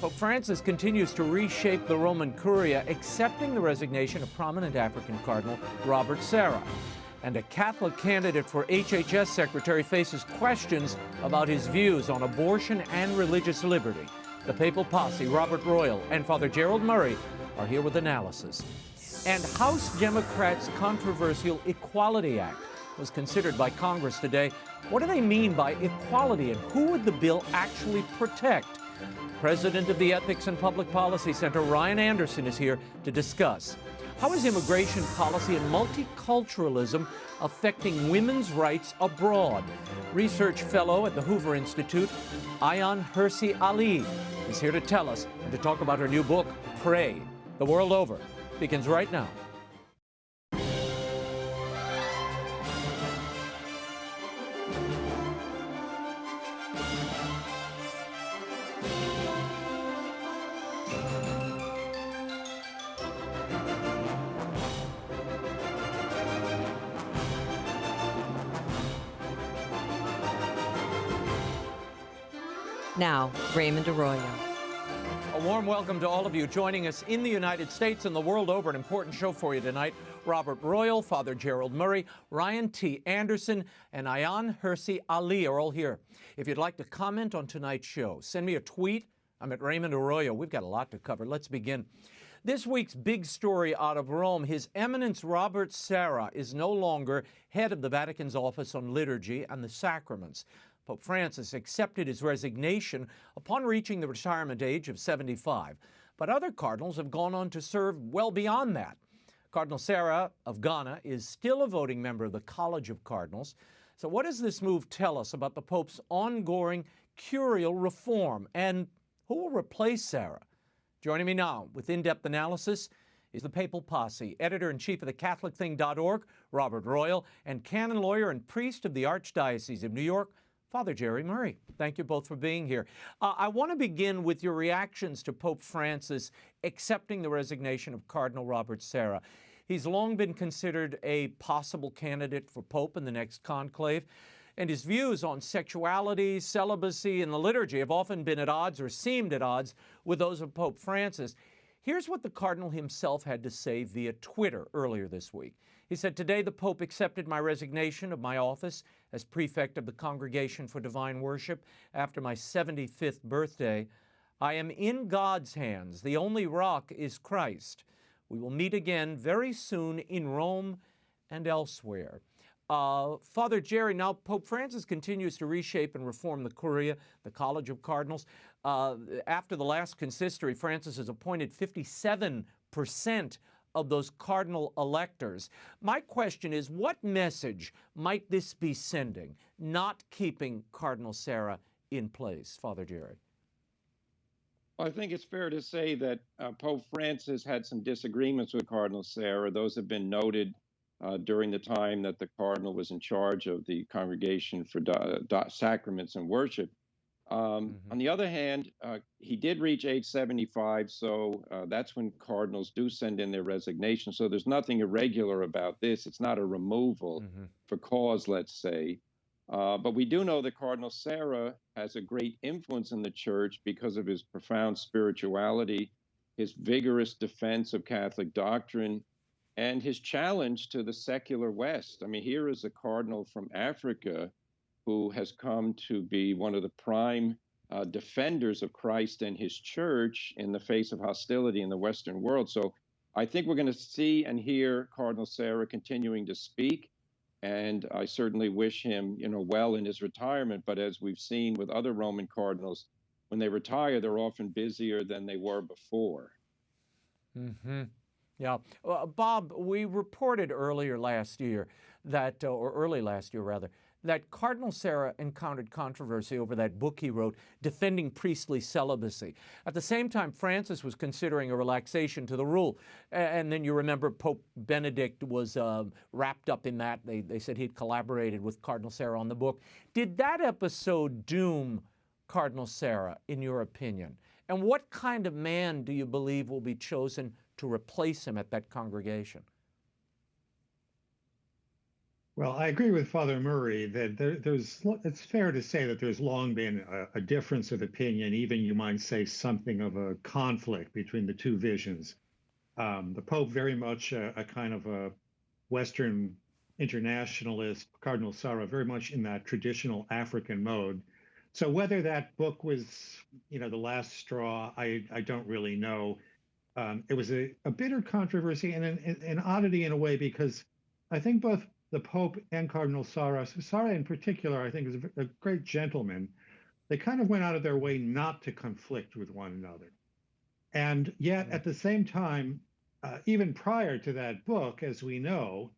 Pope Francis continues to reshape the Roman Curia, accepting the resignation of prominent African Cardinal Robert Sarah. And a Catholic candidate for HHS secretary faces questions about his views on abortion and religious liberty. The papal posse, Robert Royal and Father GERALD MURRAY, are here with analysis. And House Democrats' controversial Equality Act was considered by Congress today. What do they mean by equality, and who would the bill actually protect? President of the Ethics and Public Policy Center, Ryan Anderson, is here to discuss. How is immigration policy and multiculturalism affecting women's rights abroad? Research fellow at the Hoover Institute, AYAAN HIRSI Ali, is here to tell us and to talk about her new book, Pray, the World Over. Begins right now. Now, Raymond Arroyo. A warm welcome to all of you joining us in the United States and the world over. An important show for you tonight. Robert Royal, Father GERALD MURRAY, Ryan T. Anderson, and AYAAN HIRSI Ali are all here. If you'd like to comment on tonight's show, send me a tweet. I'm at Raymond Arroyo. We've got a lot to cover. Let's begin. This week's big story out of Rome, His Eminence Robert Sarah is no longer head of the Vatican's Office on Liturgy and the Sacraments. Pope Francis accepted his resignation upon reaching the retirement age of 75, but other cardinals have gone on to serve well beyond that. Cardinal Sarah of Ghana is still a voting member of the College of Cardinals. So what does this move tell us about the Pope's ongoing curial reform, and who will replace Sarah? Joining me now with in-depth analysis is the papal posse, editor-in-chief of thecatholicthing.org, Robert Royal, and canon lawyer and priest of the Archdiocese of New York, Father Gerry Murray. Thank you both for being here. I want to begin with your reactions to Pope Francis accepting the resignation of Cardinal Robert Sarah. He's long been considered a possible candidate for Pope in the next conclave, and his views on sexuality, celibacy, and the liturgy have often been at odds, or seemed at odds, with those of Pope Francis. Here's what the Cardinal himself had to say via Twitter earlier this week. He said, "Today the Pope accepted my resignation of my office as Prefect of the Congregation for Divine Worship after my 75th birthday. I am in God's hands. The only rock is Christ. We will meet again very soon in Rome and elsewhere." Father Gerry, now Pope Francis continues to reshape and reform the Curia, the College of Cardinals. After the last consistory, Francis has appointed 57% of those cardinal electors. My question is, what message might this be sending, not keeping Cardinal Sarah in place? Father Gerry. Well, I think it's fair to say that Pope Francis had some disagreements with Cardinal Sarah. Those have been noted during the time that the Cardinal was in charge of the Congregation for Sacraments and Worship. On the other hand, he did reach age 75, so that's when cardinals do send in their resignation. So there's nothing irregular about this. It's not a removal for cause, let's say. But we do know that Cardinal Sarah has a great influence in the church because of his profound spirituality, his vigorous defense of Catholic doctrine, and his challenge to the secular West. I mean, here is a cardinal from Africa who has come to be one of the prime defenders of Christ and his church in the face of hostility in the Western world. So I think we're going to see and hear Cardinal Sarah continuing to speak, and I certainly wish him, well in his retirement. But as we've seen with other Roman cardinals, when they retire, they're often busier than they were before. Yeah. Bob, we reported earlier last year that, or early last year rather, that Cardinal Sarah encountered controversy over that book he wrote, Defending Priestly Celibacy. At the same time, Francis was considering a relaxation to the rule. And then you remember Pope Benedict was wrapped up in that. They said he'd collaborated with Cardinal Sarah on the book. Did that episode doom Cardinal Sarah, in your opinion? And what kind of man do you believe will be chosen to replace him at that congregation? Well, I agree with Father Murray that it's fair to say that there's long been a difference of opinion, even you might say something of a conflict between the two visions. The Pope very much a kind of a Western internationalist, Cardinal Sarah, very much in that traditional African mode. So whether that book was, the last straw, I don't really know. It was a bitter controversy and an oddity in a way, because I think both the Pope and Cardinal Sarah, Sarah in particular, I think is a great gentleman. They kind of went out of their way not to conflict with one another. And yet at the same time, even prior to that book, as we know,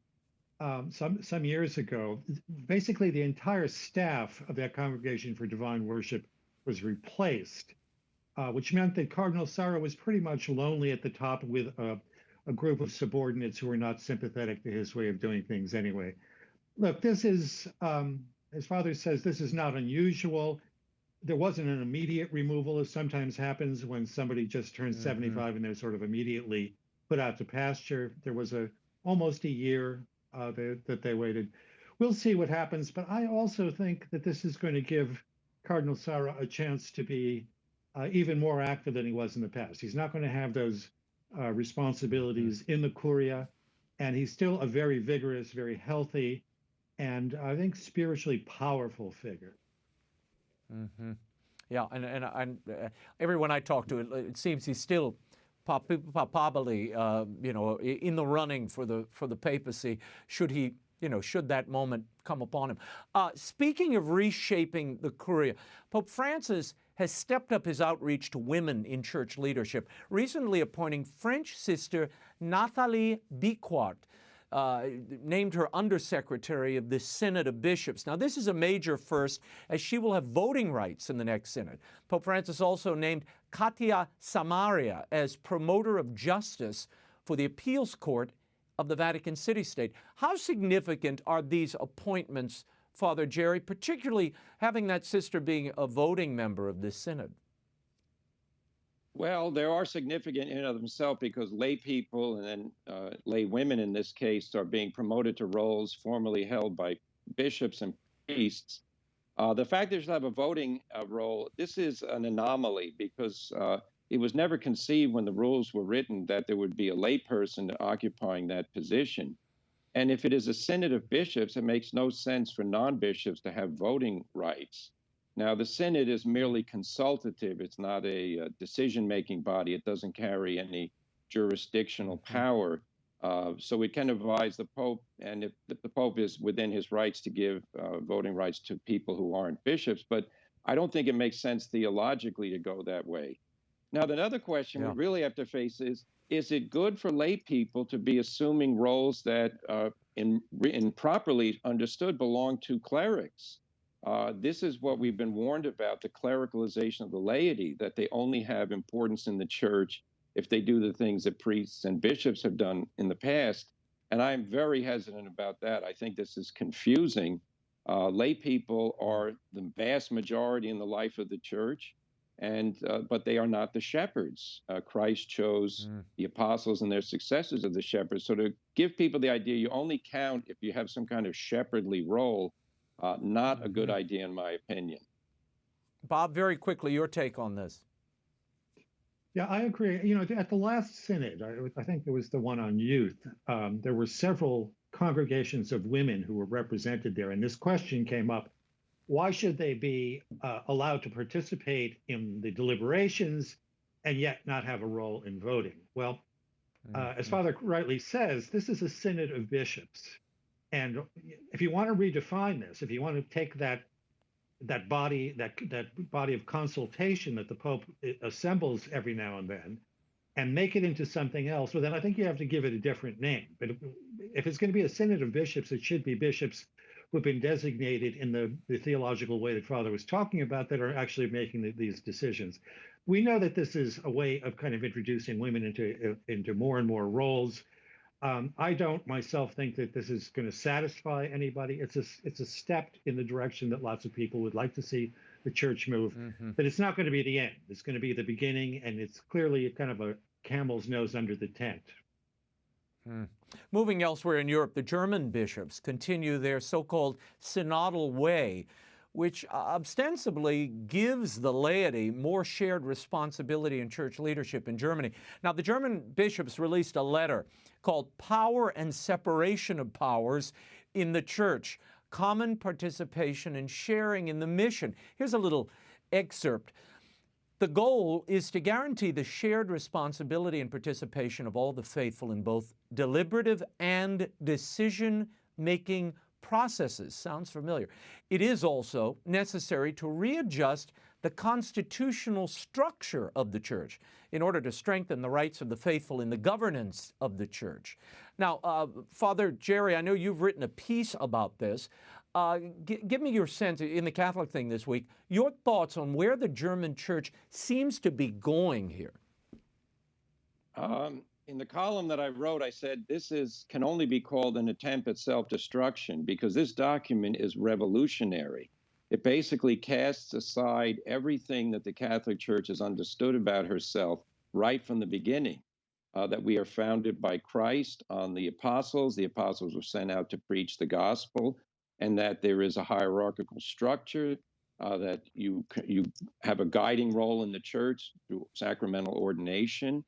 some years ago, basically the entire staff of that Congregation for Divine Worship was replaced, which meant that Cardinal Sarah was pretty much lonely at the top with a group of subordinates who were not sympathetic to his way of doing things anyway. Look, this is, as Father says, this is not unusual. There wasn't an immediate removal, as sometimes happens when somebody just turns 75 and they're sort of immediately put out to pasture. There was almost a year that they waited. We'll see what happens, but I also think that this is going to give Cardinal Sarah a chance to be even more active than he was in the past. He's not going to have those responsibilities in the Curia, and he's still a very vigorous, very healthy, and I think spiritually powerful figure. Yeah, and everyone I talk to, it seems he's still probably, in the running for the papacy, should that moment come upon him. Speaking of reshaping the Curia, Pope Francis has stepped up his outreach to women in church leadership, recently appointing French sister Nathalie Biquart, named her undersecretary of the Synod of Bishops. Now, this is a major first, as she will have voting rights in the next synod. Pope Francis also named Katia Samaria as promoter of justice for the appeals court of the Vatican city-state. How significant are these appointments, Father Jerry, particularly having that sister being a voting member of this synod? Well, they are significant in and of themselves because lay people and then lay women in this case are being promoted to roles formerly held by bishops and priests. The fact that they have a voting role, this is an anomaly because it was never conceived when the rules were written that there would be a lay person occupying that position. And if it is a synod of bishops, it makes no sense for non-bishops to have voting rights. Now, the synod is merely consultative. It's not a decision-making body. It doesn't carry any jurisdictional power. So it can advise the Pope, and if the Pope is within his rights to give voting rights to people who aren't bishops, but I don't think it makes sense theologically to go that way. Now, the other question we really have to face is it good for lay people to be assuming roles that, in properly understood, belong to clerics? This is what we've been warned about, the clericalization of the laity, that they only have importance in the church if they do the things that priests and bishops have done in the past. And I'm very hesitant about that. I think this is confusing. Lay people are the vast majority in the life of the church, but they are not the shepherds. Christ chose the apostles and their successors of the shepherds. So to give people the idea you only count if you have some kind of shepherdly role, not a good idea, in my opinion. Bob, very quickly, your take on this. Yeah, I agree. At the last synod, I think it was the one on youth, there were several congregations of women who were represented there. And this question came up: why should they be allowed to participate in the deliberations and yet not have a role in voting? Well, as Father rightly says, this is a synod of bishops. And if you want to redefine this, if you want to take that body of consultation that the Pope assembles every now and then and make it into something else, well, then I think you have to give it a different name. But if it's going to be a synod of bishops, it should be bishops who have been designated in the theological way that Father was talking about, that are actually making these decisions. We know that this is a way of kind of introducing women into more and more roles. I don't myself think that this is going to satisfy anybody. It's a step in the direction that lots of people would like to see the church move, but it's not going to be the end. It's going to be the beginning, and it's clearly kind of a camel's nose under the tent. Hmm. Moving elsewhere in Europe, the German bishops continue their so-called synodal way, which ostensibly gives the laity more shared responsibility in church leadership in Germany. Now, the German bishops released a letter called Power and Separation of Powers in the Church, Common Participation and Sharing in the Mission. Here's a little excerpt. The goal is to guarantee the shared responsibility and participation of all the faithful in both deliberative and decision-making processes. Sounds familiar. It is also necessary to readjust the constitutional structure of the Church in order to strengthen the rights of the faithful in the governance of the Church. Now, Father Jerry, I know you've written a piece about this. Give me your sense in the Catholic thing this week, your thoughts on where the German Church seems to be going here. In the column that I wrote, I said can only be called an attempt at self-destruction because this document is revolutionary. It basically casts aside everything that the Catholic Church has understood about herself right from the beginning, that we are founded by Christ on the apostles. The apostles were sent out to preach the gospel, and that there is a hierarchical structure, that you have a guiding role in the church through sacramental ordination.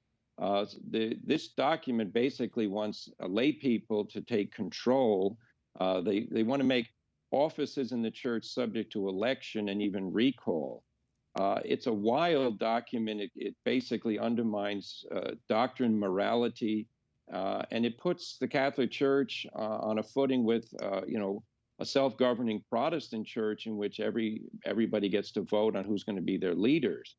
This document basically wants lay people to take control. They want to make offices in the church subject to election and even recall. It's a wild document. It basically undermines doctrine, morality, and it puts the Catholic Church on a footing with, a self-governing Protestant church in which everybody gets to vote on who's going to be their leaders.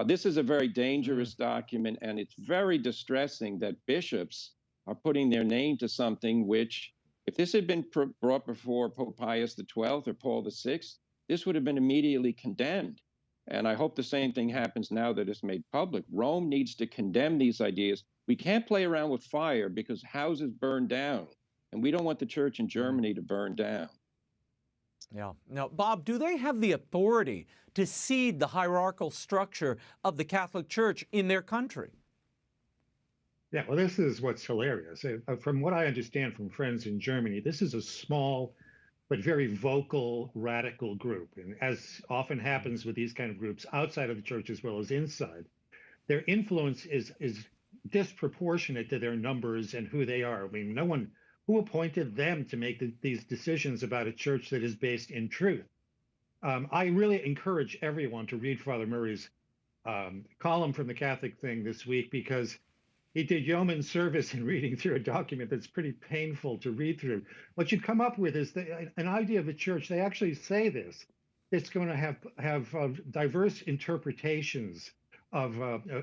This is a very dangerous document, and it's very distressing that bishops are putting their name to something which, if this had been brought before Pope Pius XII or Paul VI, this would have been immediately condemned. And I hope the same thing happens now that it's made public. Rome needs to condemn these ideas. We can't play around with fire because houses burn down, and we don't want the church in Germany to burn down. Yeah. Now, Bob, do they have the authority to cede the hierarchical structure of the Catholic Church in their country? Yeah, well, this is what's hilarious. From what I understand from friends in Germany, this is a small but very vocal, radical group. And as often happens with these kind of groups outside of the church as well as inside, their influence is disproportionate to their numbers and who they are. I mean, no one who appointed them to make these decisions about a church that is based in truth. I really encourage everyone to read Father Murray's column from the Catholic thing this week, because he did yeoman service in reading through a document that's pretty painful to read through. What you come up with is an idea of the church. They actually say this. It's going to have diverse interpretations of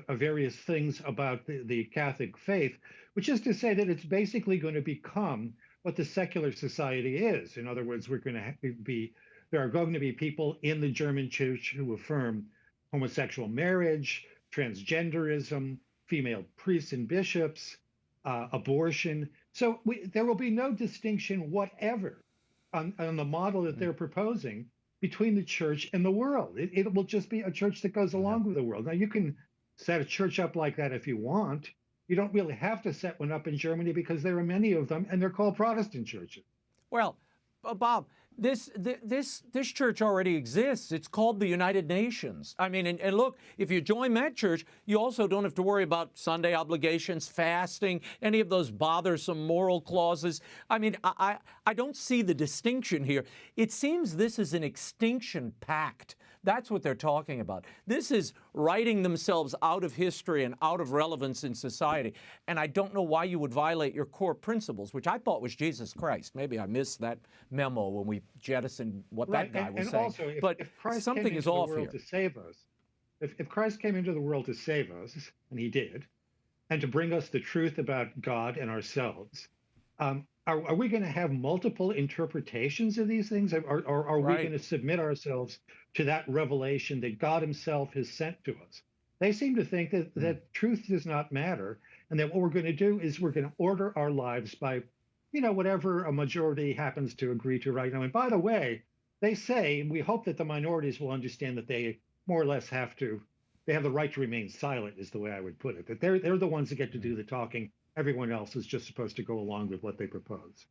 various things about the Catholic faith, which is to say that it's basically going to become what the secular society is. In other words, there are going to be people in the German church who affirm homosexual marriage, transgenderism, female priests and bishops, abortion. So there will be no distinction whatever on the model that they're proposing between the church and the world. It will just be a church that goes along with the world. Now, you can set a church up like that if you want. You don't really have to set one up in Germany because there are many of them, and they're called Protestant churches. Well, Bob, this church already exists. It's called the United Nations. I mean, and look, if you join that church, you also don't have to worry about Sunday obligations, fasting, any of those bothersome moral clauses. I mean, I don't see the distinction here. It seems this is an extinction pact. That's what they're talking about. This is writing themselves out of history and out of relevance in society. And I don't know why you would violate your core principles, which I thought was Jesus Christ. Maybe I missed that memo when we jettisoned what that guy was saying. Also, but if Christ something came is into off the world here. to save us, if Christ came into the world to save us, and he did, and to bring us the truth about God and ourselves, are we going to have multiple interpretations of these things? Or are we going to submit ourselves to that revelation that God himself has sent to us? They seem to think that truth does not matter, and that what we're going to do is we're going to order our lives by, whatever a majority happens to agree to right now. And by the way, they say, we hope that the minorities will understand that they more or less they have the right to remain silent, is the way I would put it, that they're the ones that get to do the talking, everyone else is just supposed to go along with what they propose.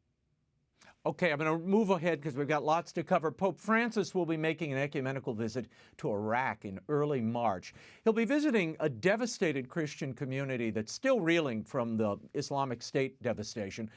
Okay, I'm going to move ahead because we've got lots to cover. Pope Francis will be making an ecumenical visit to Iraq in early March. He'll be visiting a devastated Christian community that's still reeling from the Islamic State devastation.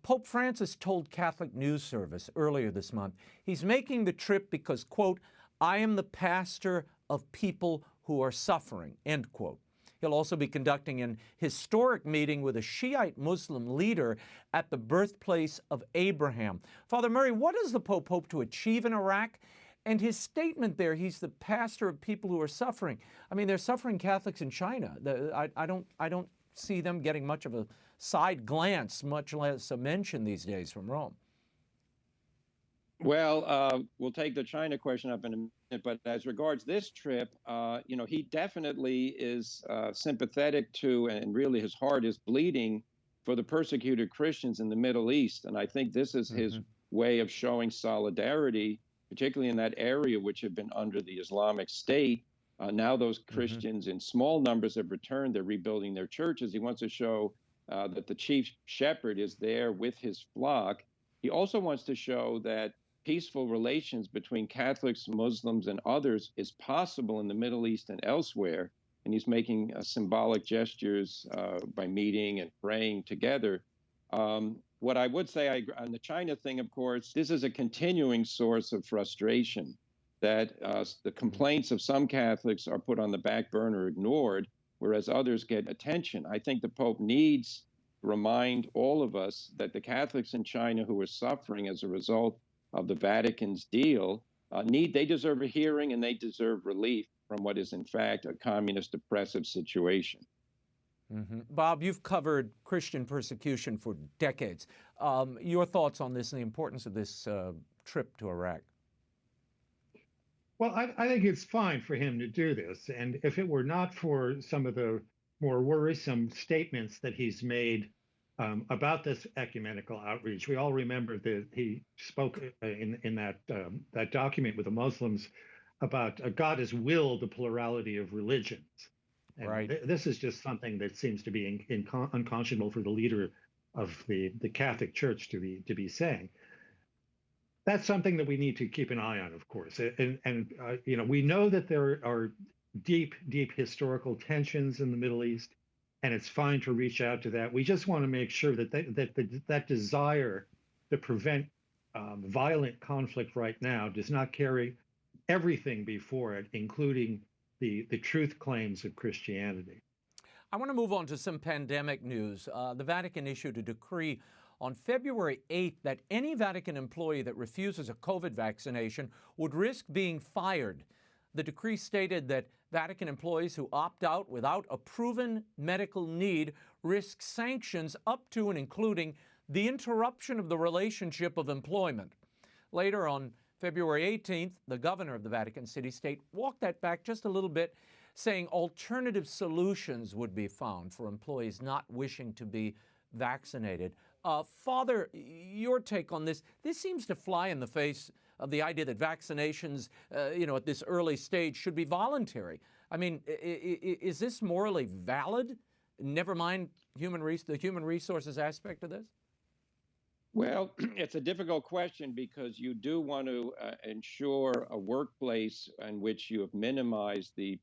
Pope Francis told Catholic News Service earlier this month he's making the trip because, quote, I am the pastor of people who are suffering, end quote. He'll also be conducting an historic meeting with a Shiite Muslim leader at the birthplace of Abraham. Father Murray, what does the Pope hope to achieve in Iraq? And his statement there, he's the pastor of people who are suffering. I mean, they're suffering Catholics in China. I don't see them getting much of a side glance, much less a mention these days from Rome. Well, we'll take the China question up in a minute, but as regards this trip, he definitely is sympathetic to, and really his heart is bleeding for the persecuted Christians in the Middle East. And I think this is his way of showing solidarity, particularly in that area which had been under the Islamic State. Now those Christians in small numbers have returned. They're rebuilding their churches. He wants to show that the chief shepherd is there with his flock. He also wants to show that peaceful relations between Catholics, Muslims, and others is possible in the Middle East and elsewhere. And he's making symbolic gestures by meeting and praying together. What I would say on the China thing, of course, this is a continuing source of frustration that the complaints of some Catholics are put on the back burner, ignored, whereas others get attention. I think the Pope needs to remind all of us that the Catholics in China who are suffering as a result of the Vatican's deal, they deserve a hearing and they deserve relief from what is in fact a communist oppressive situation. Bob, you've covered Christian persecution for decades. Your thoughts on this and the importance of this trip to Iraq? Well, I think it's fine for him to do this. And if it were not for some of the more worrisome statements that he's made about this ecumenical outreach. We all remember that he spoke in that document with the Muslims about God has willed the plurality of religions. And right. This is just something that seems to be unconscionable for the leader of the Catholic Church to be saying. That's something that we need to keep an eye on, of course. And we know that there are deep historical tensions in the Middle East. And it's fine to reach out to that. We just want to make sure that that desire to prevent violent conflict right now does not carry everything before it, including the truth claims of Christianity. I want to move on to some pandemic news. The Vatican issued a decree on February 8th that any Vatican employee that refuses a COVID vaccination would risk being fired. The decree stated that Vatican employees who opt out without a proven medical need risk sanctions up to and including the interruption of the relationship of employment. Later on February 18th, the governor of the Vatican City-State walked that back just a little bit, saying alternative solutions would be found for employees not wishing to be vaccinated. Father, your take on this? This seems to fly in the face of the idea that vaccinations, at this early stage should be voluntary. I mean, is this morally valid? Never mind the human resources aspect of this? Well, it's a difficult question because you do want to ensure a workplace in which you have minimized the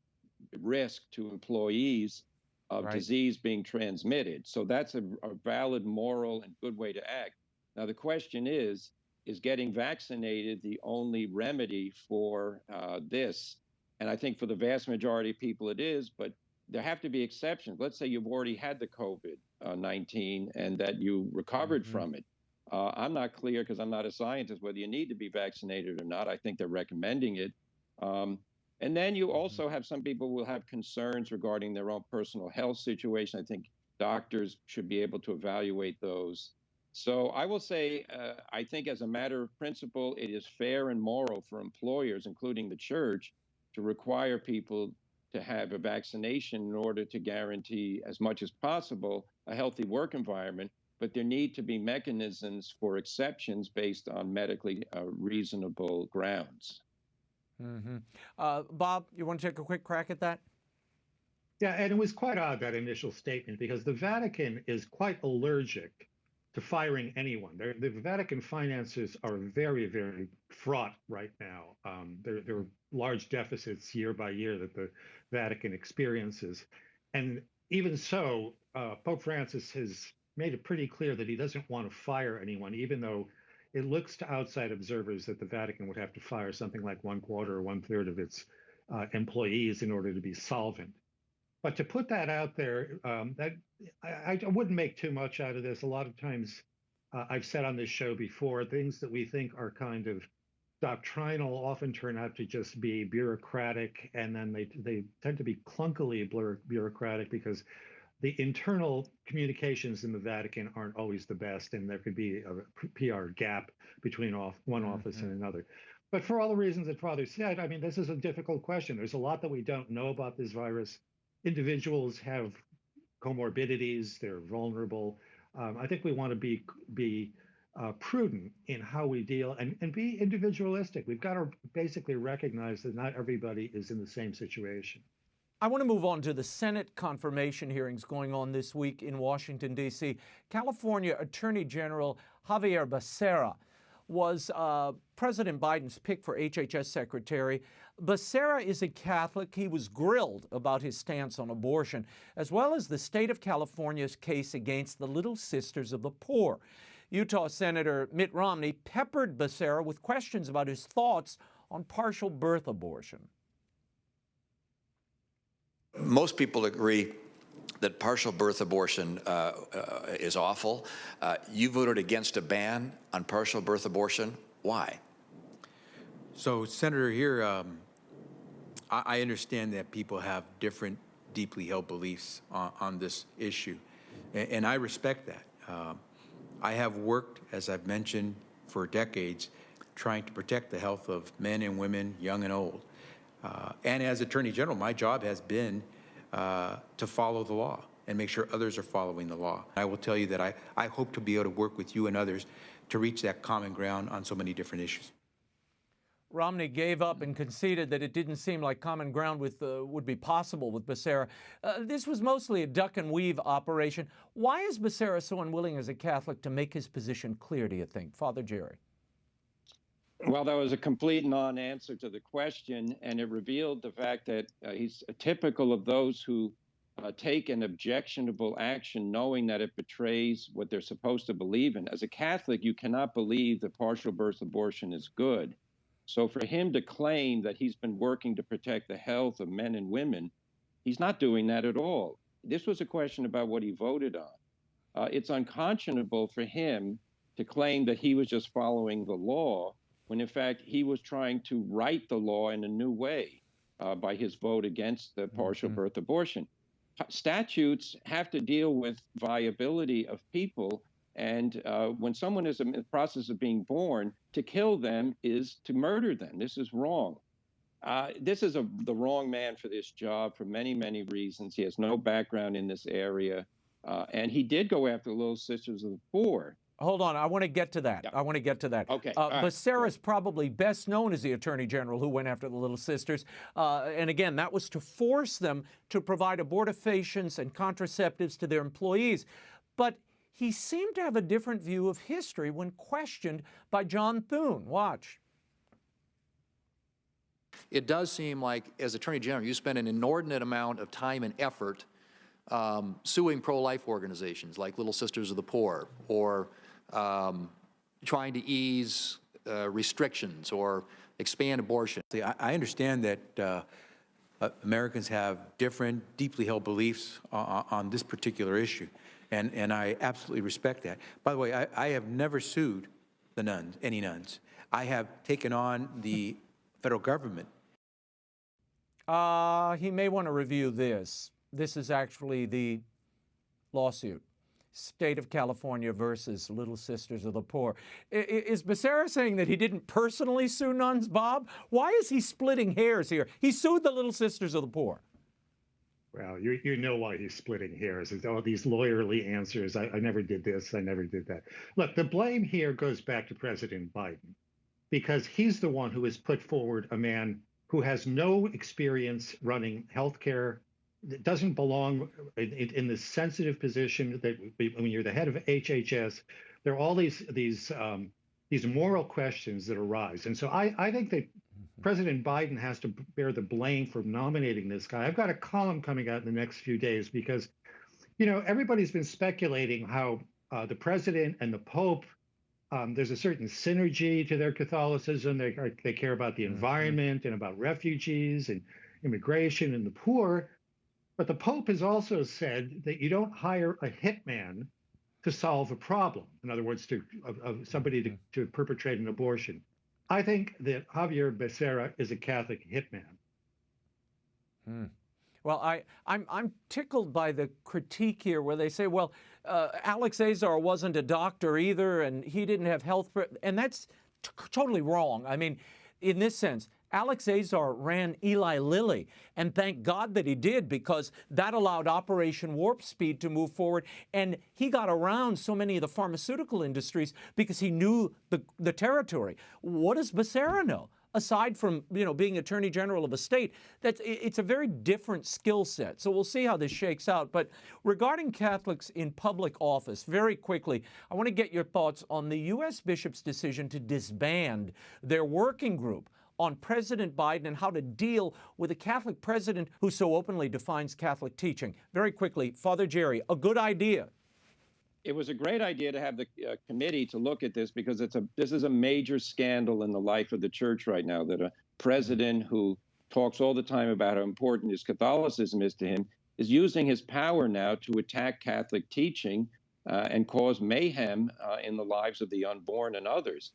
risk to employees of disease being transmitted. So that's a valid moral and good way to act. Now, the question is getting vaccinated the only remedy for this? And I think for the vast majority of people it is, but there have to be exceptions. Let's say you've already had the COVID-19 and that you recovered from it. I'm not clear because I'm not a scientist whether you need to be vaccinated or not. I think they're recommending it. And then you also have some people who will have concerns regarding their own personal health situation. I think doctors should be able to evaluate those. So I will say, I think as a matter of principle, it is fair and moral for employers, including the church, to require people to have a vaccination in order to guarantee as much as possible a healthy work environment. But there need to be mechanisms for exceptions based on medically reasonable grounds. Bob, you want to take a quick crack at that? Yeah, and it was quite odd, that initial statement, because the Vatican is quite allergic to firing anyone. The Vatican finances are very, very fraught right now. There are large deficits year by year that the Vatican experiences. And even so, Pope Francis has made it pretty clear that he doesn't want to fire anyone, even though it looks to outside observers that the Vatican would have to fire something like 1/4 or 1/3 of its employees in order to be solvent. But to put that out there, I wouldn't make too much out of this. A lot of times, I've said on this show before, things that we think are kind of doctrinal often turn out to just be bureaucratic, and then they tend to be clunkily bureaucratic because the internal communications in the Vatican aren't always the best, and there could be a PR gap between one office and another. But for all the reasons that Father said, I mean, this is a difficult question. There's a lot that we don't know about this virus. Individuals have comorbidities, they're vulnerable. I think we want to be prudent in how we deal and be individualistic. We've got to basically recognize that not everybody is in the same situation. I want to move on to the Senate confirmation hearings going on this week in Washington, D.C. California Attorney General Xavier Becerra was President Biden's pick for HHS Secretary. Becerra is a Catholic. He was grilled about his stance on abortion, as well as the state of California's case against the Little Sisters of the Poor. Utah Senator Mitt Romney peppered Becerra with questions about his thoughts on partial birth abortion. Most people agree that partial birth abortion is awful. You voted against a ban on partial birth abortion. Why? So, Senator, here, I understand that people have different deeply held beliefs on this issue, and I respect that. I have worked, as I've mentioned, for decades, trying to protect the health of men and women, young and old. And as Attorney General, my job has been to follow the law and make sure others are following the law. I will tell you that I hope to be able to work with you and others to reach that common ground on so many different issues. Romney gave up and conceded that it didn't seem like common ground would be possible with Becerra. This was mostly a duck and weave operation. Why is Becerra so unwilling as a Catholic to make his position clear, do you think? Father Jerry. Well, that was a complete non-answer to the question, and it revealed the fact that he's typical of those who take an objectionable action knowing that it betrays what they're supposed to believe in. As a Catholic, you cannot believe that partial birth abortion is good. So for him to claim that he's been working to protect the health of men and women, he's not doing that at all. This was a question about what he voted on. It's unconscionable for him to claim that he was just following the law, when in fact he was trying to write the law in a new way by his vote against the partial birth abortion. Statutes have to deal with viability of people, and when someone is in the process of being born, to kill them is to murder them. This is wrong. This is the wrong man for this job for many, many reasons. He has no background in this area, and he did go after the Little Sisters of the Poor. Hold on, I want to get to that. Yeah. I want to get to that. Okay. Becerra is probably best known as the Attorney General who went after the Little Sisters. And again, that was to force them to provide abortifacients and contraceptives to their employees. But he seemed to have a different view of history when questioned by John Thune. Watch. It does seem like, as Attorney General, you spend an inordinate amount of time and effort suing pro-life organizations like Little Sisters of the Poor, or trying to ease restrictions or expand abortion. See, I understand that Americans have different, deeply held beliefs on this particular issue, and I absolutely respect that. By the way, I have never sued the nuns, any nuns. I have taken on the federal government. He may want to review this. This is actually the lawsuit. State of California versus Little Sisters of the Poor. Is Becerra saying that he didn't personally sue nuns, Bob? Why is he splitting hairs here? He sued the Little Sisters of the Poor. Well, you know why he's splitting hairs. It's all these lawyerly answers. I never did this. I never did that. Look, the blame here goes back to President Biden, because he's the one who has put forward a man who has no experience running healthcare it doesn't belong in the sensitive position that when you're the head of HHS, there are all these moral questions that arise. And so I think that President Biden has to bear the blame for nominating this guy. I've got a column coming out in the next few days because, everybody's been speculating how the president and the Pope, there's a certain synergy to their Catholicism. They care about the environment and about refugees and immigration and the poor. But the Pope has also said that you don't hire a hitman to solve a problem. In other words, of somebody to perpetrate an abortion. I think that Xavier Becerra is a Catholic hitman. Well, I'm tickled by the critique here where they say, well, Alex Azar wasn't a doctor either, and he didn't have health, and that's totally wrong. I mean, in this sense, Alex Azar ran Eli Lilly, and thank God that he did, because that allowed Operation Warp Speed to move forward, and he got around so many of the pharmaceutical industries because he knew the territory. What does Becerra know? Aside from being Attorney General of a state, it's a very different skill set. So we'll see how this shakes out. But regarding Catholics in public office, very quickly, I want to get your thoughts on the U.S. bishops' decision to disband their working group on President Biden and how to deal with a Catholic president who so openly defines Catholic teaching. Very quickly, Father Jerry, a good idea. It was a great idea to have the committee to look at this, because this is a major scandal in the life of the church right now, that a president who talks all the time about how important his Catholicism is to him is using his power now to attack Catholic teaching and cause mayhem in the lives of the unborn and others.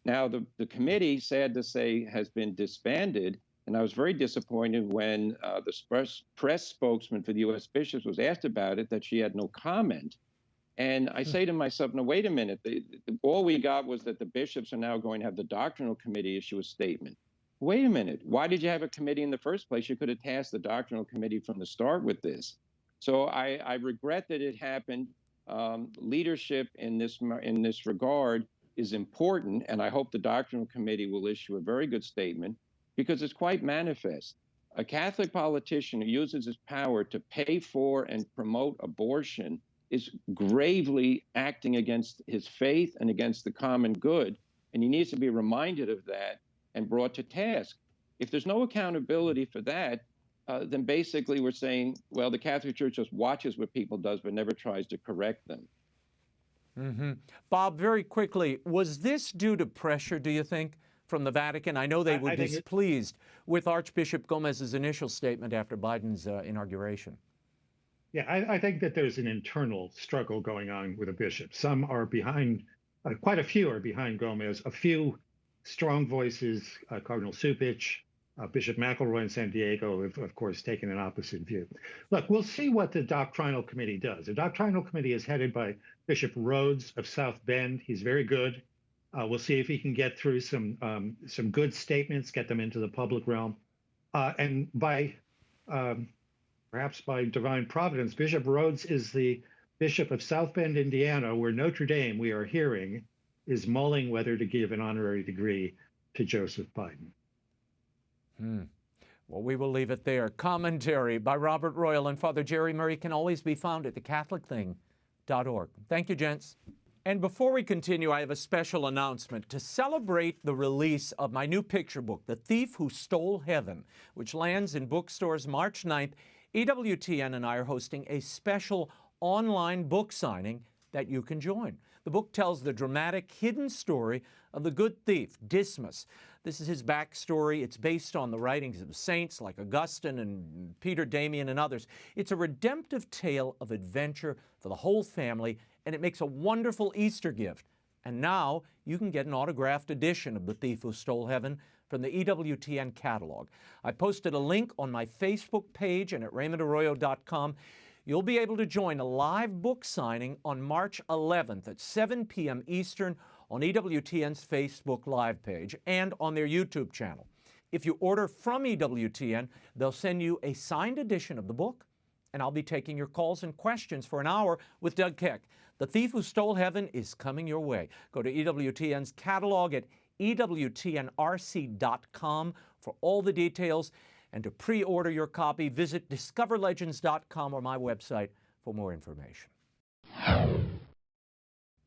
Now, the committee, sad to say, has been disbanded, and I was very disappointed when the press spokesman for the U.S. bishops was asked about it, that she had no comment. And I say to myself, no, wait a minute. All we got was that the bishops are now going to have the doctrinal committee issue a statement. Wait a minute. Why did you have a committee in the first place? You could have tasked the doctrinal committee from the start with this. So I regret that it happened. Leadership in this regard is important, and I hope the doctrinal committee will issue a very good statement, because it's quite manifest. A Catholic politician who uses his power to pay for and promote abortion is gravely acting against his faith and against the common good, and he needs to be reminded of that and brought to task. If there's no accountability for that, then basically we're saying, well, the Catholic Church just watches what people does but never tries to correct them. Bob, very quickly, was this due to pressure, do you think, from the Vatican? I know they were displeased with Archbishop Gomez's initial statement after Biden's inauguration. Yeah, I think that there's an internal struggle going on with the bishops. Some are behind, quite a few are behind Gomez. A few strong voices, Cardinal Supich, Bishop McElroy in San Diego, have, of course, taken an opposite view. Look, we'll see what the doctrinal committee does. The doctrinal committee is headed by Bishop Rhodes of South Bend. He's very good. We'll see if he can get through some good statements, get them into the public realm. And perhaps by divine providence, Bishop Rhodes is the Bishop of South Bend, Indiana, where Notre Dame, we are hearing, is mulling whether to give an honorary degree to Joseph Biden. Well, we will leave it there. Commentary by Robert Royal and Father Jerry Murray can always be found at thecatholicthing.org. Thank you, gents. And before we continue, I have a special announcement. To celebrate the release of my new picture book, The Thief Who Stole Heaven, which lands in bookstores March 9th, EWTN and I are hosting a special online book signing that you can join. The book tells the dramatic, hidden story of the good thief, Dismas. This is his backstory. It's based on the writings of saints like Augustine and Peter Damian and others. It's a redemptive tale of adventure for the whole family, and it makes a wonderful Easter gift. And now you can get an autographed edition of The Thief Who Stole Heaven from the EWTN catalog. I posted a link on my Facebook page and at RaymondArroyo.com. You'll be able to join a live book signing on March 11th at 7 p.m. Eastern on EWTN's Facebook Live page and on their YouTube channel. If you order from EWTN, they'll send you a signed edition of the book, and I'll be taking your calls and questions for an hour with Doug Keck. The Thief Who Stole Heaven is coming your way. Go to EWTN's catalog at EWTNRC.com for all the details. And to pre-order your copy, visit discoverlegends.com or my website for more information.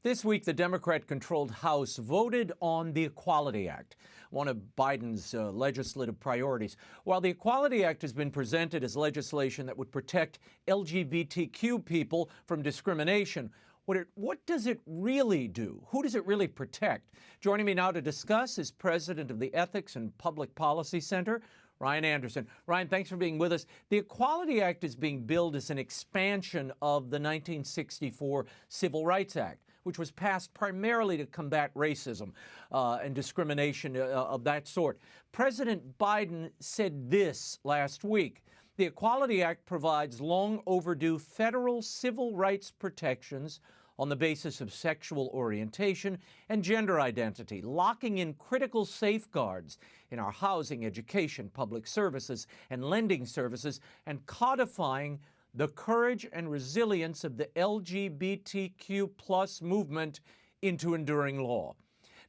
This week, the Democrat-controlled House voted on the Equality Act, one of Biden's legislative priorities. While the Equality Act has been presented as legislation that would protect LGBTQ people from discrimination, what does it really do? Who does it really protect? Joining me now to discuss is President of the Ethics and Public Policy Center, Ryan Anderson. Ryan, thanks for being with us. The Equality Act is being billed as an expansion of the 1964 Civil Rights Act, which was passed primarily to combat racism and discrimination of that sort. President Biden said this last week: the Equality Act provides long overdue federal civil rights protections on the basis of sexual orientation and gender identity, locking in critical safeguards in our housing, education, public services, and lending services, and codifying the courage and resilience of the LGBTQ plus movement into enduring law.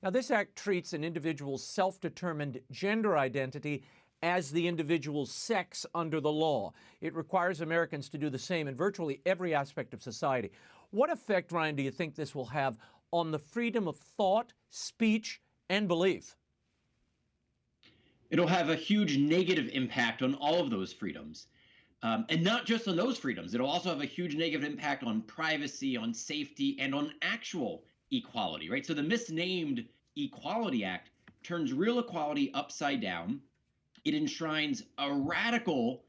Now, this act treats an individual's self-determined gender identity as the individual's sex under the law. It requires Americans to do the same in virtually every aspect of society. What effect, Ryan, do you think this will have on the freedom of thought, speech, and belief? It'll have a huge negative impact on all of those freedoms. And not just on those freedoms. It'll also have a huge negative impact on privacy, on safety, and on actual equality, right? So the misnamed Equality Act turns real equality upside down. It enshrines a radical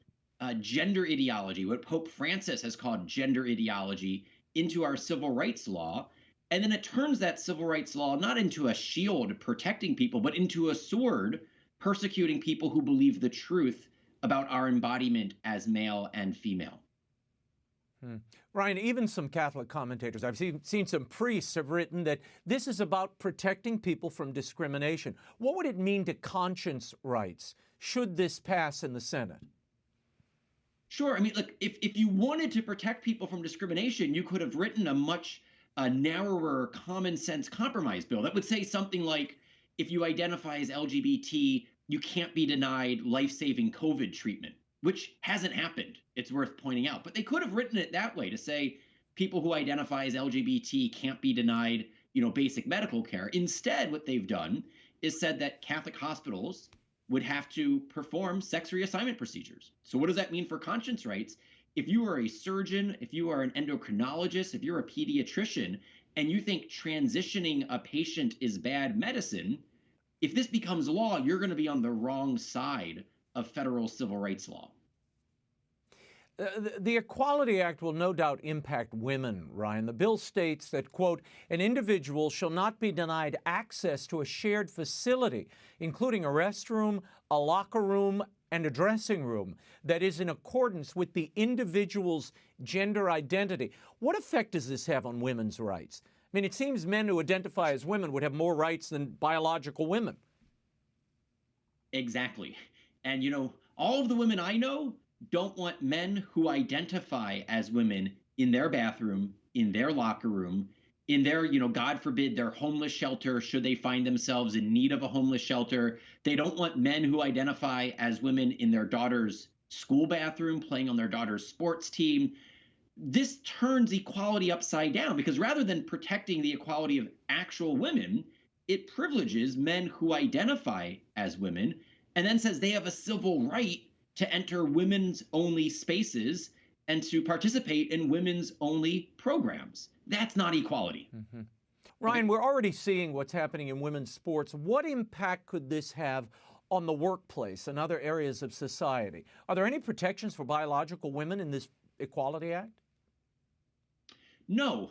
gender ideology, what Pope Francis has called gender ideology, into our civil rights law. And then it turns that civil rights law not into a shield protecting people, but into a sword persecuting people who believe the truth about our embodiment as male and female. Ryan, even some Catholic commentators, I've seen some priests have written that this is about protecting people from discrimination. What would it mean to conscience rights should this pass in the Senate? Sure. I mean, look, if you wanted to protect people from discrimination, you could have written a much narrower common sense compromise bill that would say something like, if you identify as LGBT, you can't be denied life-saving COVID treatment, which hasn't happened. It's worth pointing out. But they could have written it that way to say people who identify as LGBT can't be denied, basic medical care. Instead, what they've done is said that Catholic hospitals would have to perform sex reassignment procedures. So what does that mean for conscience rights? If you are a surgeon, if you are an endocrinologist, if you're a pediatrician, and you think transitioning a patient is bad medicine, if this becomes law, you're going to be on the wrong side of federal civil rights law. The Equality Act will no doubt impact women, Ryan. The bill states that, quote, an individual shall not be denied access to a shared facility, including a restroom, a locker room, and a dressing room that is in accordance with the individual's gender identity. What effect does this have on women's rights? I mean, it seems men who identify as women would have more rights than biological women. Exactly. And, all of the women I know don't want men who identify as women in their bathroom, in their locker room, in their, God forbid, their homeless shelter, should they find themselves in need of a homeless shelter. They don't want men who identify as women in their daughter's school bathroom, playing on their daughter's sports team. This turns equality upside down because rather than protecting the equality of actual women, it privileges men who identify as women and then says they have a civil right to enter women's only spaces and to participate in women's only programs. That's not equality. Mm-hmm. Ryan, we're already seeing what's happening in women's sports. What impact could this have on the workplace and other areas of society? Are there any protections for biological women in this Equality Act? No,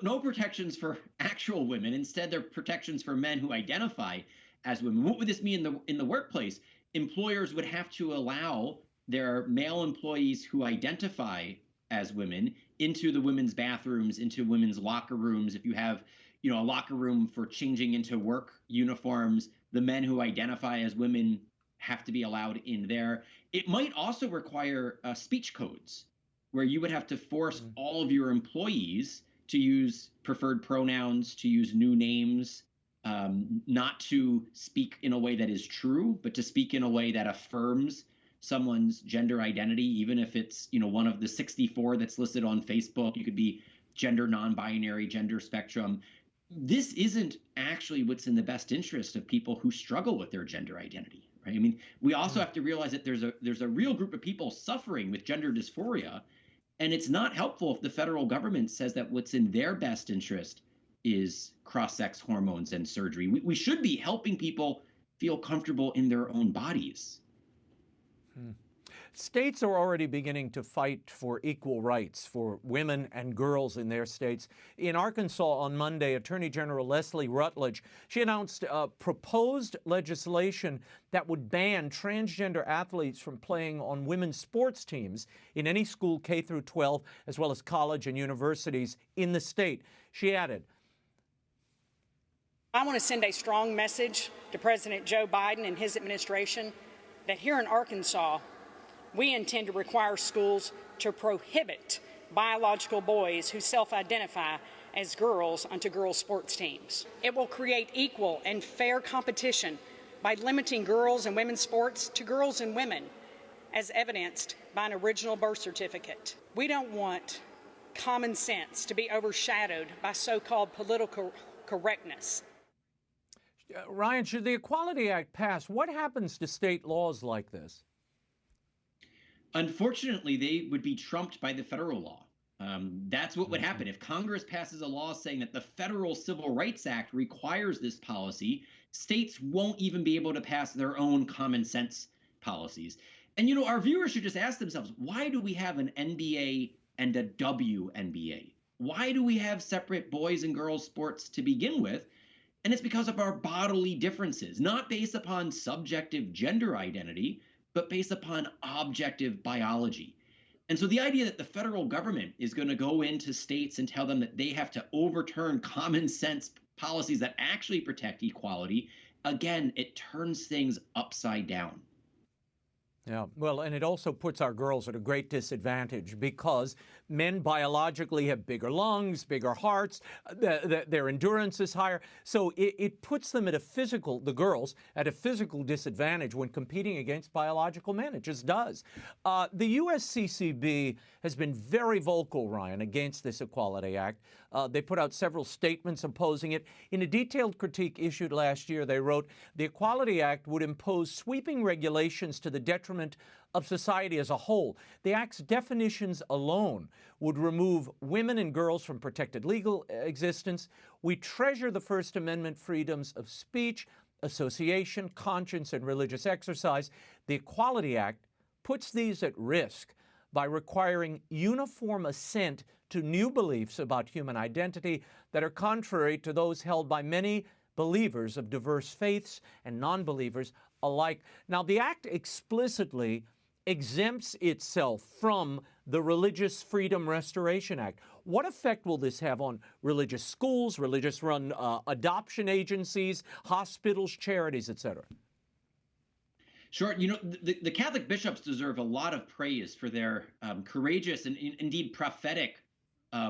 no protections for actual women. Instead, there are protections for men who identify as women. What would this mean in the workplace? Employers would have to allow their male employees who identify as women into the women's bathrooms, into women's locker rooms. If you have, a locker room for changing into work uniforms, the men who identify as women have to be allowed in there. It might also require speech codes, where you would have to force all of your employees to use preferred pronouns, to use new names, not to speak in a way that is true, but to speak in a way that affirms someone's gender identity, even if it's, one of the 64 that's listed on Facebook. You could be gender non-binary, gender spectrum. This isn't actually what's in the best interest of people who struggle with their gender identity, right? I mean, we also have to realize that there's a real group of people suffering with gender dysphoria, and it's not helpful if the federal government says that what's in their best interest is cross-sex hormones and surgery. We should be helping people feel comfortable in their own bodies. States are already beginning to fight for equal rights for women and girls in their states. In Arkansas on Monday, Attorney General Leslie Rutledge, she announced proposed legislation that would ban transgender athletes from playing on women's sports teams in any school K through 12, as well as college and universities in the state. She added, I want to send a strong message to President Joe Biden and his administration that here in Arkansas, we intend to require schools to prohibit biological boys who self-identify as girls onto girls' sports teams. It will create equal and fair competition by limiting girls and women's sports to girls and women, as evidenced by an original birth certificate. We don't want common sense to be overshadowed by so-called political correctness. Ryan, should the Equality Act pass, what happens to state laws like this? Unfortunately, they would be trumped by the federal law. That's what would happen. If Congress passes a law saying that the Federal Civil Rights Act requires this policy, states won't even be able to pass their own common sense policies. And, our viewers should just ask themselves, why do we have an NBA and a WNBA? Why do we have separate boys and girls sports to begin with? And it's because of our bodily differences, not based upon subjective gender identity, but based upon objective biology. And so the idea that the federal government is going to go into states and tell them that they have to overturn common sense policies that actually protect equality, again, it turns things upside down. Yeah, well, and it also puts our girls at a great disadvantage because men biologically have bigger lungs, bigger hearts, their endurance is higher. So it puts them at the girls, at a physical disadvantage when competing against biological men. It just does. The USCCB has been very vocal, Ryan, against this Equality Act. They put out several statements opposing it. In a detailed critique issued last year, they wrote, the Equality Act would impose sweeping regulations to the detriment of society as a whole. The Act's definitions alone would remove women and girls from protected legal existence. We treasure the First Amendment freedoms of speech, association, conscience, and religious exercise. The Equality Act puts these at risk by requiring uniform assent to new beliefs about human identity that are contrary to those held by many believers of diverse faiths and non-believers alike. Now, the Act explicitly exempts itself from the Religious Freedom Restoration Act. What effect will this have on religious schools, religious-run adoption agencies, hospitals, charities, et cetera? Sure. The Catholic bishops deserve a lot of praise for their courageous and indeed prophetic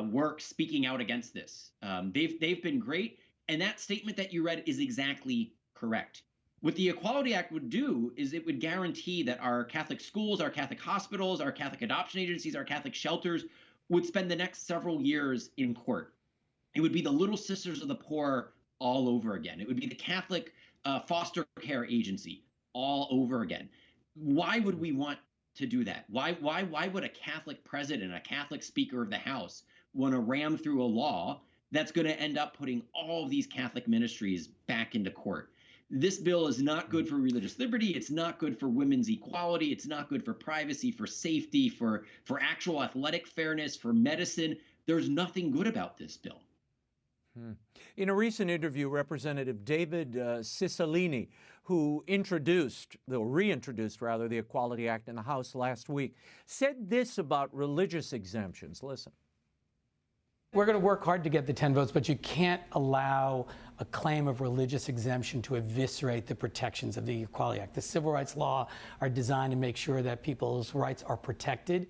work speaking out against this. They've been great. And that statement that you read is exactly correct. What the Equality Act would do is it would guarantee that our Catholic schools, our Catholic hospitals, our Catholic adoption agencies, our Catholic shelters would spend the next several years in court. It would be the Little Sisters of the Poor all over again. It would be the Catholic foster care agency all over again. Why would we want to do that? Why would a Catholic president, a Catholic Speaker of the House want to ram through a law that's going to end up putting all of these Catholic ministries back into court? This bill is not good for religious liberty. It's not good for women's equality. It's not good for privacy, for safety, for actual athletic fairness, for medicine. There's nothing good about this bill. In a recent interview, Representative David Cicilline, who reintroduced the Equality Act in the House last week, said this about religious exemptions. Listen. We're going to work hard to get the 10 votes, but you can't allow a claim of religious exemption to eviscerate the protections of the Equality Act. The civil rights law are designed to make sure that people's rights are protected.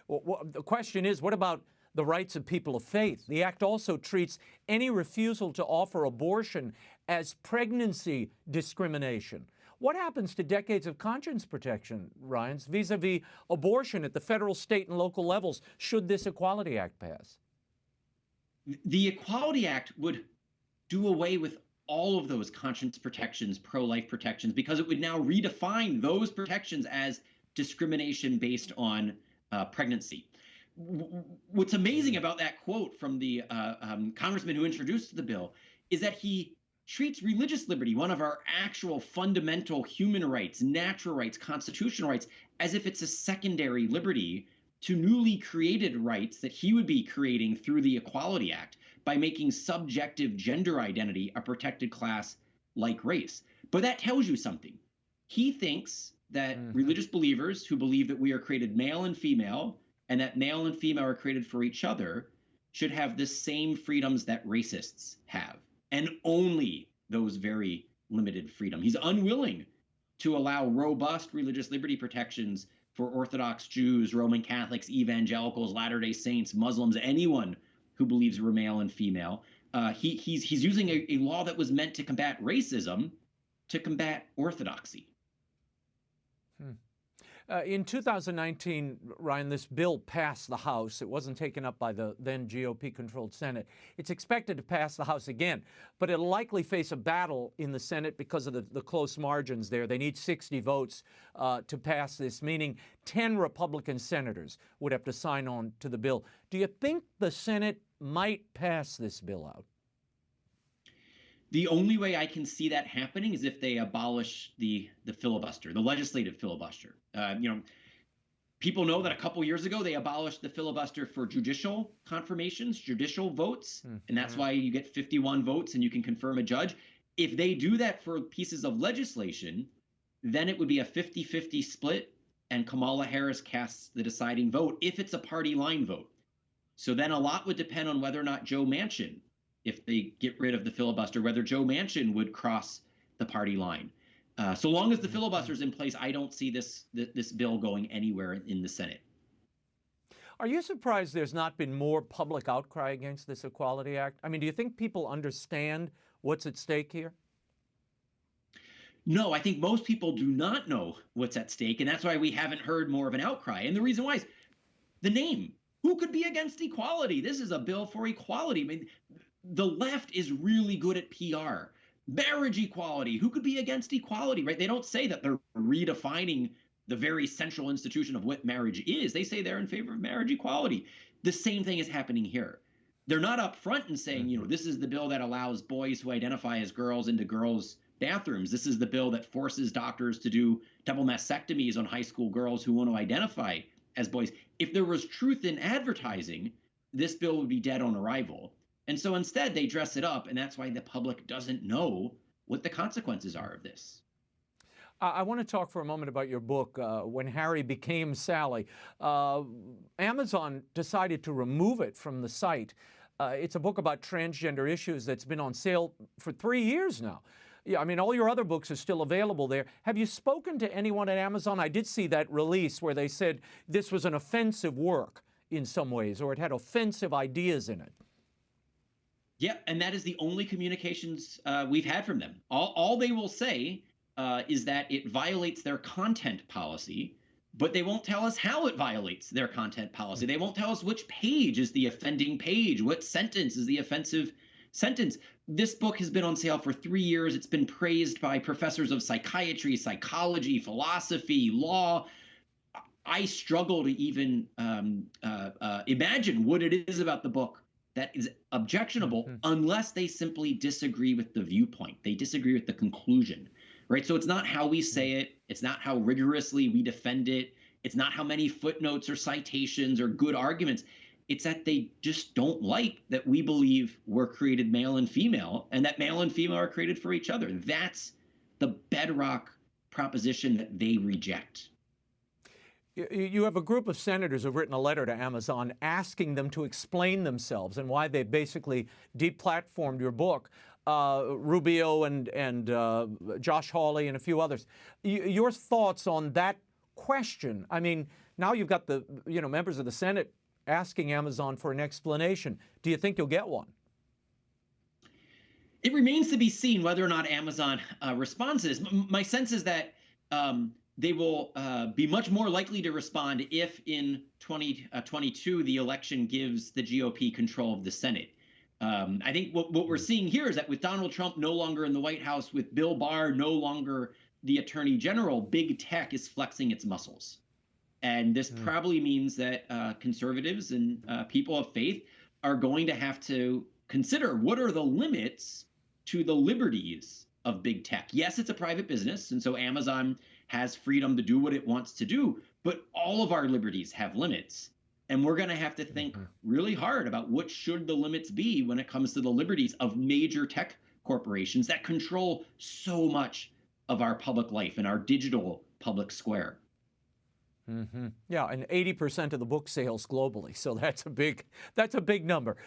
Well, the question is, what about the rights of people of faith? The Act also treats any refusal to offer abortion as pregnancy discrimination. What happens to decades of conscience protection, Ryan, vis-a-vis abortion at the federal, state, and local levels, should this Equality Act pass? The Equality Act would do away with all of those conscience protections, pro-life protections, because it would now redefine those protections as discrimination based on pregnancy. What's amazing about that quote from the congressman who introduced the bill is that he treats religious liberty, one of our actual fundamental human rights, natural rights, constitutional rights, as if it's a secondary liberty to newly created rights that he would be creating through the Equality Act by making subjective gender identity a protected class like race. But that tells you something. He thinks that religious believers who believe that we are created male and female, and that male and female are created for each other, should have the same freedoms that racists have, and only those very limited freedom. He's unwilling to allow robust religious liberty protections for Orthodox Jews, Roman Catholics, evangelicals, Latter-day Saints, Muslims, anyone who believes we're male and female. He's using a law that was meant to combat racism to combat orthodoxy. In 2019, Ryan, this bill passed the House. It wasn't taken up by the then GOP-controlled Senate. It's expected to pass the House again, but it'll likely face a battle in the Senate because of the close margins there. They need 60 votes to pass this, meaning 10 Republican senators would have to sign on to the bill. Do you think the Senate might pass this bill out? The only way I can see that happening is if they abolish the filibuster, the legislative filibuster. People know that a couple years ago they abolished the filibuster for judicial confirmations, judicial votes, and that's why you get 51 votes and you can confirm a judge. If they do that for pieces of legislation, then it would be a 50-50 split, and Kamala Harris casts the deciding vote if it's a party line vote. So then a lot would depend on whether or not Joe Manchin, if they get rid of the filibuster, whether Joe Manchin would cross the party line. So long as the filibuster's in place, I don't see this bill going anywhere in the Senate. Are you surprised there's not been more public outcry against this Equality Act? I mean, do you think people understand what's at stake here? No, I think most people do not know what's at stake, and that's why we haven't heard more of an outcry. And the reason why is the name. Who could be against equality? This is a bill for equality. I mean, the left is really good at PR. Marriage equality. Who could be against equality, right? They don't say that they're redefining the very central institution of what marriage is. They say they're in favor of marriage equality. The same thing is happening here. They're not up front and saying, this is the bill that allows boys who identify as girls into girls' bathrooms. This is the bill that forces doctors to do double mastectomies on high school girls who want to identify as boys. If there was truth in advertising, this bill would be dead on arrival. And so instead, they dress it up, and that's why the public doesn't know what the consequences are of this. I want to talk for a moment about your book, When Harry Became Sally. Amazon decided to remove it from the site. It's a book about transgender issues that's been on sale for 3 years now. Yeah, I mean, all your other books are still available there. Have you spoken to anyone at Amazon? I did see that release where they said this was an offensive work in some ways, or it had offensive ideas in it. Yeah, and that is the only communications we've had from them. All they will say is that it violates their content policy, but they won't tell us how it violates their content policy. They won't tell us which page is the offending page, what sentence is the offensive sentence. This book has been on sale for 3 years. It's been praised by professors of psychiatry, psychology, philosophy, law. I struggle to even imagine what it is about the book that is objectionable unless they simply disagree with the viewpoint. They disagree with the conclusion, right? So it's not how we say it. It's not how rigorously we defend it. It's not how many footnotes or citations or good arguments. It's that they just don't like that we believe we're created male and female, and that male and female are created for each other. That's the bedrock proposition that they reject. You have a group of senators who've written a letter to Amazon asking them to explain themselves and why they basically deplatformed your book. Rubio and Josh Hawley and a few others. Your thoughts on that question? I mean, now you've got the members of the Senate asking Amazon for an explanation. Do you think you'll get one? It remains to be seen whether or not Amazon responds to this. My sense is that they will be much more likely to respond if in 2022 the election gives the GOP control of the Senate. I think what we're seeing here is that with Donald Trump no longer in the White House, with Bill Barr no longer the Attorney General, big tech is flexing its muscles. And this probably means that conservatives and people of faith are going to have to consider what are the limits to the liberties of big tech. Yes, it's a private business, and so Amazon has freedom to do what it wants to do, but all of our liberties have limits. And we're going to have to think really hard about what should the limits be when it comes to the liberties of major tech corporations that control so much of our public life and our digital public square. Yeah, and 80% of the book sales globally, so that's a big number.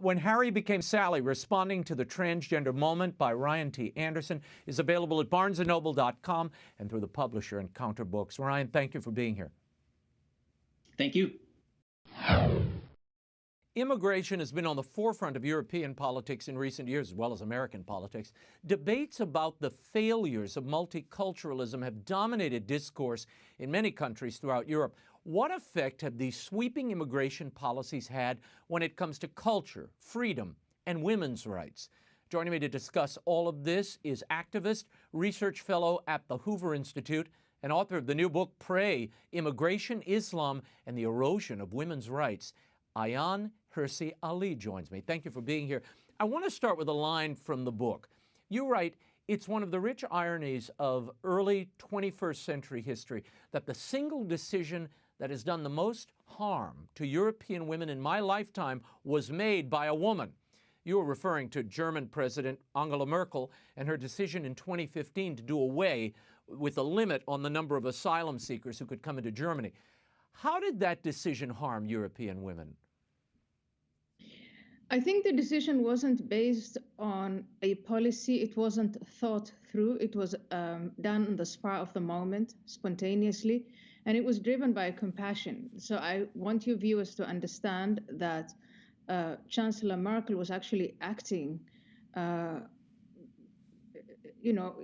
When Harry Became Sally, Responding to the Transgender Moment by Ryan T. Anderson is available at barnesandnoble.com and through the publisher Encounter Books. Ryan, thank you for being here. Thank you. Immigration has been on the forefront of European politics in recent years, as well as American politics. Debates about the failures of multiculturalism have dominated discourse in many countries throughout Europe. What effect have these sweeping immigration policies had when it comes to culture, freedom, and women's rights? Joining me to discuss all of this is activist, research fellow at the Hoover Institute, and author of the new book, Pray, Immigration, Islam, and the Erosion of Women's Rights. AYAAN HIRSI Ali joins me. Thank you for being here. I want to start with a line from the book. You write, it's one of the rich ironies of early 21st century history that the single decision that has done the most harm to European women in my lifetime was made by a woman. You were referring to German President Angela Merkel and her decision in 2015 to do away with a limit on the number of asylum seekers who could come into Germany. How did that decision harm European women? I think the decision wasn't based on a policy. It wasn't thought through. It was done on the spur of the moment, spontaneously, and it was driven by compassion. So I want your viewers to understand that Chancellor Merkel was actually acting,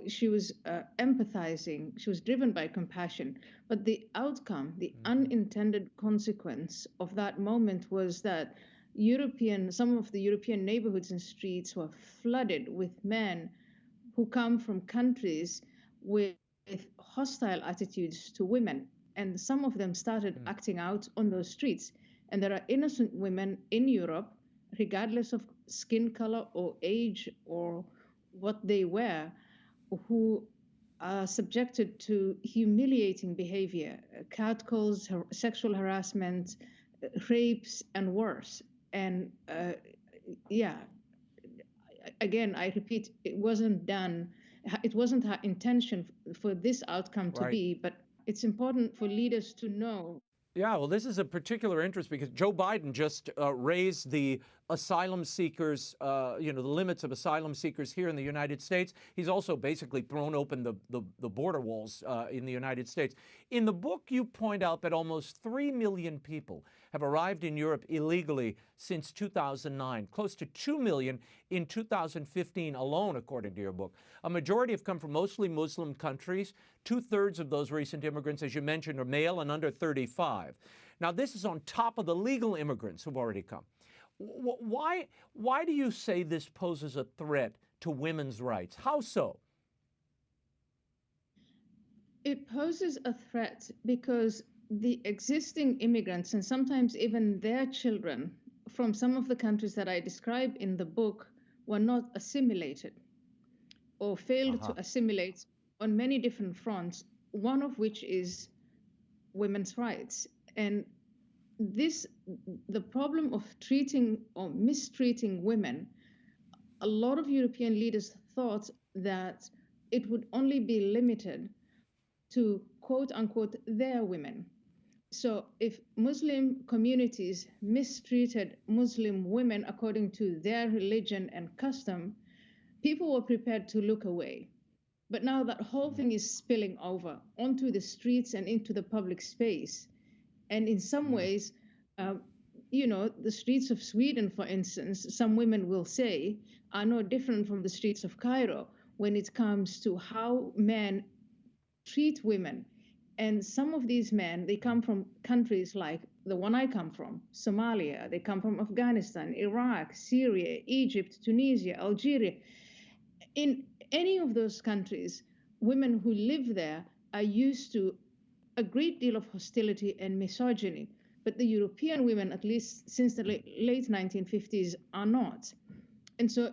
she was empathizing. She was driven by compassion. But the outcome, the unintended consequence of that moment was that some of the European neighborhoods and streets were flooded with men who come from countries with hostile attitudes to women. And some of them started acting out on those streets. And there are innocent women in Europe, regardless of skin color or age or what they wear, who are subjected to humiliating behavior, catcalls, sexual harassment, rapes, and worse. And again, I repeat, it wasn't our intention for this outcome to be, but it's important for leaders to know. Yeah, well, this is a particular interest because Joe Biden just raised the asylum seekers, the limits of asylum seekers here in the United States. He's also basically thrown open the border walls in the United States. In the book, you point out that almost 3 million people have arrived in Europe illegally since 2009, close to 2 million in 2015 alone, according to your book. A majority have come from mostly Muslim countries. 2/3 of those recent immigrants, as you mentioned, are male and under 35. Now, this is on top of the legal immigrants who've already come. Why do you say this poses a threat to women's rights? How so? It poses a threat because the existing immigrants, and sometimes even their children, from some of the countries that I describe in the book, were not assimilated or failed to assimilate on many different fronts, one of which is women's rights. And the problem of treating or mistreating women, a lot of European leaders thought that it would only be limited to quote unquote their women. So if Muslim communities mistreated Muslim women according to their religion and custom, people were prepared to look away. But now that whole thing is spilling over onto the streets and into the public space. And in some ways, the streets of Sweden, for instance, some women will say, are no different from the streets of Cairo when it comes to how men treat women. And some of these men, they come from countries like the one I come from, Somalia. They come from Afghanistan, Iraq, Syria, Egypt, Tunisia, Algeria. In any of those countries, women who live there are used to a great deal of hostility and misogyny. But the European women, at least since the late 1950s, are not. And so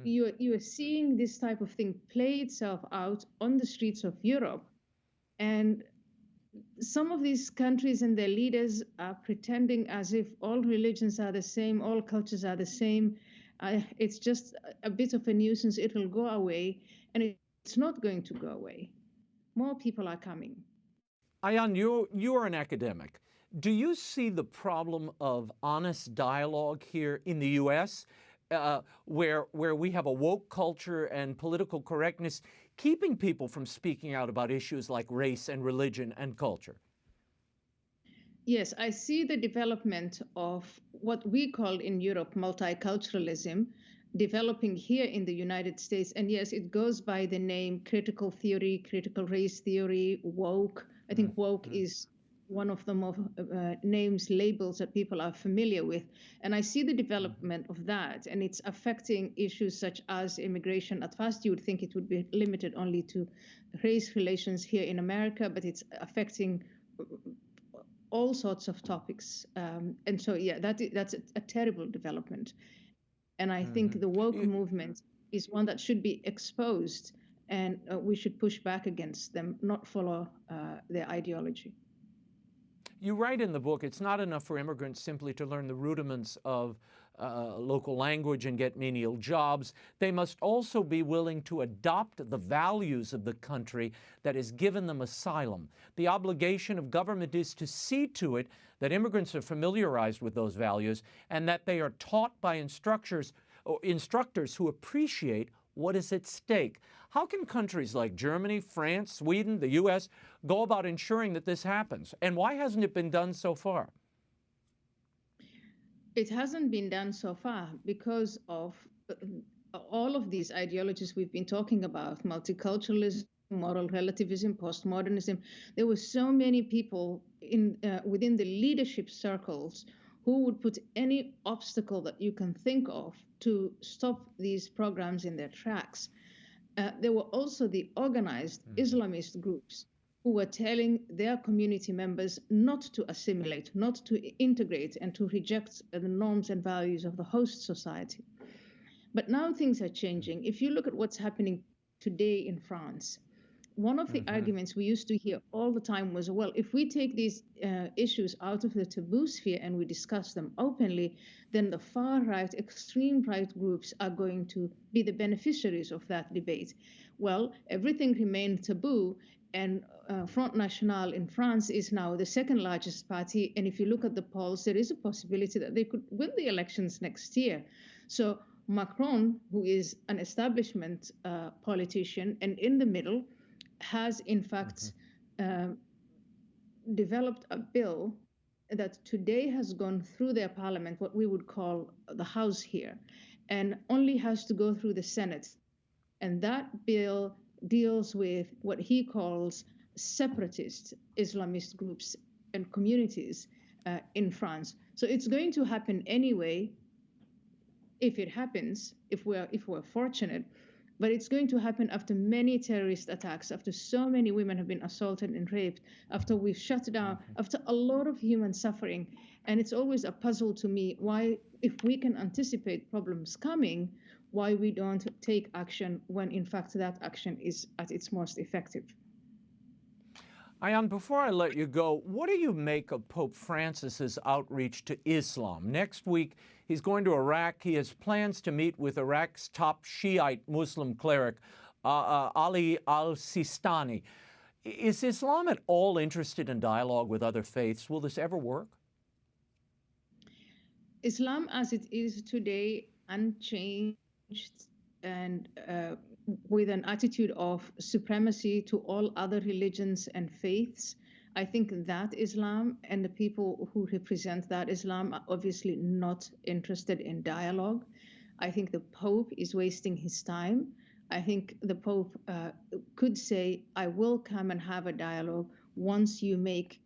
you are seeing this type of thing play itself out on the streets of Europe. And some of these countries and their leaders are pretending as if all religions are the same, all cultures are the same. It's just a bit of a nuisance. It will go away, and it's not going to go away. More people are coming. AYAAN, you are an academic. Do you see the problem of honest dialogue here in the U.S., where we have a woke culture and political correctness keeping people from speaking out about issues like race and religion and culture? Yes, I see the development of what we call in Europe multiculturalism developing here in the United States. And yes, it goes by the name critical theory, critical race theory, woke. I think woke is one of the more names, labels that people are familiar with. And I see the development of that, and it's affecting issues such as immigration. At first, you would think it would be limited only to race relations here in America, but it's affecting all sorts of topics. And so, yeah, that's a terrible development. And I think the woke movement is one that should be exposed, and we should push back against them, not follow their ideology. You write in the book, it's not enough for immigrants simply to learn the rudiments of local language and get menial jobs. They must also be willing to adopt the values of the country that has given them asylum. The obligation of government is to see to it that immigrants are familiarized with those values and that they are taught by instructors who appreciate what is at stake. How can countries like Germany, France, Sweden, the U.S. go about ensuring that this happens? And why hasn't it been done so far? It hasn't been done so far because of all of these ideologies we've been talking about: multiculturalism, moral relativism, postmodernism. There were so many people within the leadership circles who would put any obstacle that you can think of to stop these programs in their tracks. There were also the organized Islamist groups who were telling their community members not to assimilate, not to integrate, and to reject the norms and values of the host society. But now things are changing. If you look at what's happening today in France, one of the arguments we used to hear all the time was, well, if we take these issues out of the taboo sphere and we discuss them openly, then the far-right, extreme-right groups are going to be the beneficiaries of that debate. Well, everything remained taboo, and Front National in France is now the second largest party. And if you look at the polls, there is a possibility that they could win the elections next year. So Macron, who is an establishment politician and in the middle, has in fact developed a bill that today has gone through their parliament, what we would call the House here, and only has to go through the Senate. And that bill deals with what he calls separatist Islamist groups and communities in France. So it's going to happen anyway, if it happens, if we're fortunate. But it's going to happen after many terrorist attacks, after so many women have been assaulted and raped, after we've shut down, after a lot of human suffering. And it's always a puzzle to me why, if we can anticipate problems coming, why we don't take action when, in fact, that action is at its most effective. AYAAN, before I let you go, what do you make of Pope Francis's outreach to Islam? Next week, he's going to Iraq. He has plans to meet with Iraq's top Shiite Muslim cleric, Ali al-Sistani. Is Islam at all interested in dialogue with other faiths? Will this ever work? Islam, as it is today, unchanged and with an attitude of supremacy to all other religions and faiths, I think that Islam and the people who represent that Islam are obviously not interested in dialogue. I think the Pope is wasting his time. I think the Pope could say, I will come and have a dialogue once you make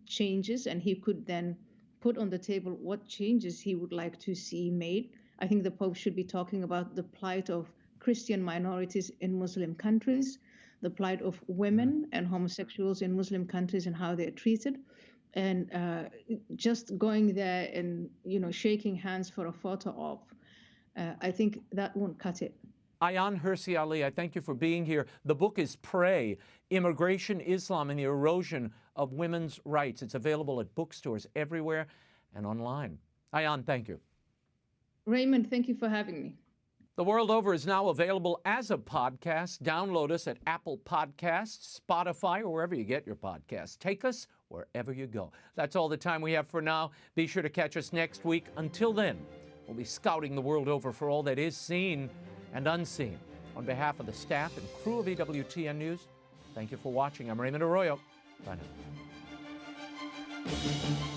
changes, and he could then put on the table what changes he would like to see made. I think the Pope should be talking about the plight of Christian minorities in Muslim countries, the plight of women and homosexuals in Muslim countries and how they're treated. And just going there and, shaking hands for a photo op, I think that won't cut it. AYAAN HIRSI ALI, I thank you for being here. The book is Pray, Immigration, Islam, and the Erosion of Women's Rights. It's available at bookstores everywhere and online. AYAAN, thank you. Raymond, thank you for having me. The World Over is now available as a podcast. Download us at Apple Podcasts, Spotify, or wherever you get your podcasts. Take us wherever you go. That's all the time we have for now. Be sure to catch us next week. Until then, we'll be scouting the world over for all that is seen and unseen. On behalf of the staff and crew of EWTN News, thank you for watching. I'm Raymond Arroyo. Bye now.